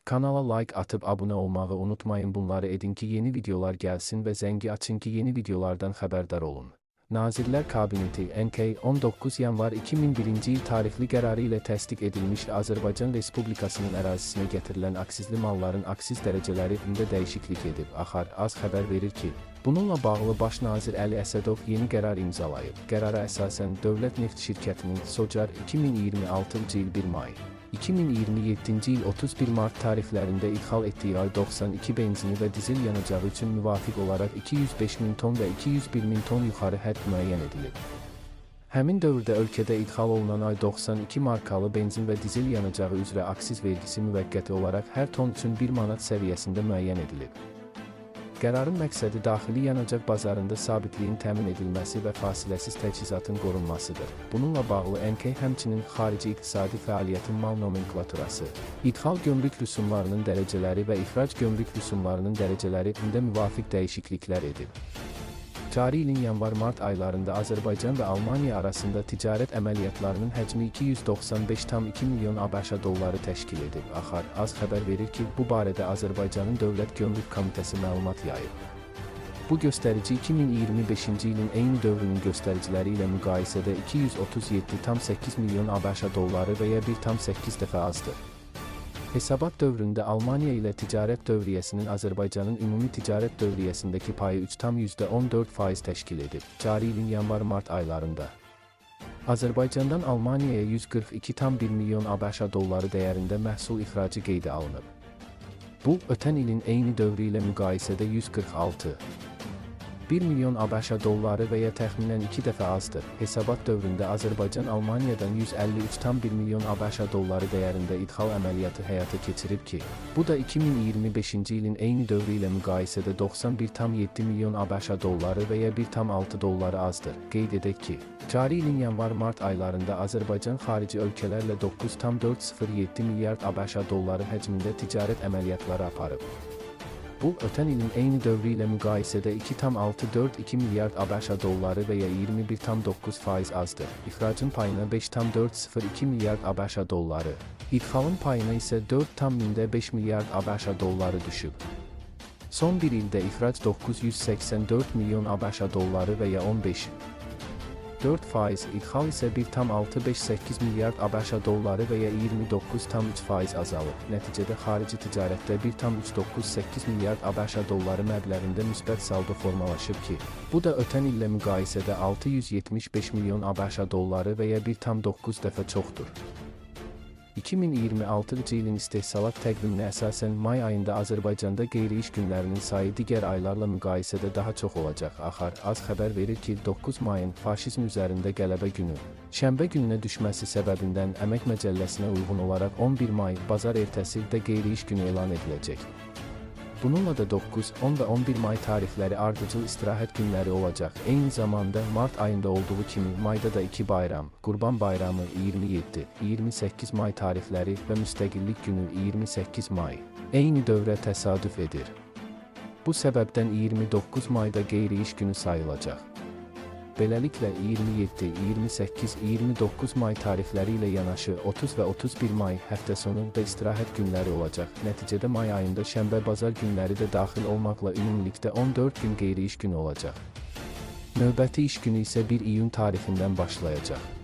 Kanala like atıp abone olmağı unutmayın. Bunları edin ki yeni videolar gelsin ve zəngi açın ki yeni videolardan xəbərdar olun. Nazirlər Kabineti NK 19 yanvar 2001 il tarixli qərarı ilə təsdiq edilmiş Azərbaycan Respublikasının ərazisinə gətirilən aksizli malların aksiz dərəcələrində dəyişiklik edib. Axar az xəbər verir ki, bununla bağlı Baş nazir Əli Əsədov yeni qərar imzalayıb. Qərara əsasən Dövlət Neft Şirkətinin Socar 2026 il 1 may 2027 il 31 mart tarixlərində idxal etdiyi ay 92 benzini və dizel yanacağı üçün müvafiq olaraq 205.000 ton və 201.000 ton yuxarı hədd müəyyən edilib. Həmin dövrdə ölkədə idxal olunan ay 92 markalı benzin və dizel yanacağı üzrə aksiz vergisi müvəqqəti olaraq hər ton üçün 1 manat səviyyəsində müəyyən edilib. Qərarın məqsədi daxili yanacaq bazarında sabitliyin təmin edilməsi və fasiləsiz təchizatın qorunmasıdır. Bununla bağlı NK həmçinin xarici iqtisadi fəaliyyətin mal nomenklaturası, idxal gömrük rüsumlarının dərəcələri və ixrac gömrük rüsumlarının dərəcələrində müvafiq dəyişikliklər edib. Cari ilin yanvar-mart aylarında Azərbaycan və Almaniya arasında ticarət əməliyyatlarının həcmi 295,2 milyon ABŞ dolları təşkil edib. Axar az xəbər verir ki, bu barədə Azərbaycanın Dövlət Gömrük Komitəsi məlumat yayıb. Bu göstərici 2025 ilin eyni dövrünün göstəriciləri ilə müqayisədə 237,8 milyon ABŞ dolları və ya 1,8 dəfə azdır. Hesabat dövründə Almaniya ilə ticarət dövriyyəsinin Azərbaycanın ümumi ticarət dövriyyəsindəki payı 3,14% təşkil edib. Cari ilin yanvar-mart aylarında Azərbaycandan Almaniyaya 142,1 milyon ABŞ dolları dəyərində məhsul ixracı qeydə alınıb. Bu, ötən ilin eyni dövrü ilə müqayisədə 1 milyon ABŞ dolları və ya təxminən 2 dəfə azdır. Hesabat dövründə Azərbaycan Almaniyadan 153,1 milyon ABŞ dolları dəyərində idxal əməliyyatı həyata keçirib ki, bu da 2025 ilin eyni dövrü ilə müqayisədə 91,7 milyon ABŞ dolları və ya 1,6 dolları azdır. Qeyd edək ki, cari ilin yanvar-mart aylarında Azərbaycan xarici ölkələrlə 9,407 milyard ABŞ dolları həcmində ticarət əməliyyatları aparıb. Bu, ötən ilin eyni dövrü ilə müqayisədə 2,642 milyard ABŞ dolları və ya 21,9% azdır. İxracın payına 5,402 milyard ABŞ dolları, idxalın payına isə 4,5 milyard ABŞ dolları düşüb. Son bir ildə ixrac 984 milyon ABŞ dolları və ya 15,4%, idxal isə 1,658 milyard ABŞ dolları və ya 29,3% azalıb. Nəticədə xarici ticarətdə 1,398 milyard ABŞ dolları məbləğində müsbət saldo formalaşıb ki, bu da ötən illə müqayisədə 675 milyon ABŞ dolları və ya 1,9 dəfə çoxdur. 2026 ilin istehsalat təqviminə əsasən may ayında Azərbaycanda qeyri-iş günlərinin sayı digər aylarla müqayisədə daha çox olacaq. Axar az xəbər verir ki, 9 mayın faşizm üzərində qələbə günü, şənbə gününə düşməsi səbəbindən Əmək Məcəlləsinə uyğun olaraq 11 may bazar ertəsi də qeyri-iş günü elan ediləcək. Bununla da 9, 10 və 11 may tarixləri ardıcıl istirahət günləri olacaq. Eyni zamanda mart ayında olduğu kimi mayda da 2 bayram, Qurban Bayramı 27, 28 may tarixləri və Müstəqillik günü 28 may eyni dövrə təsadüf edir. Bu səbəbdən 29 mayda qeyri-iş günü sayılacaq. Beləliklə 27, 28, 29 may tarixləri ilə yanaşı 30 və 31 may həftə sonu da istirahət günləri olacaq. Nəticədə may ayında şənbə-bazar günləri də daxil olmaqla ümumilikdə 14 gün qeyri-iş günü olacaq. Növbəti iş günü isə 1 iyun tarixindən başlayacaq.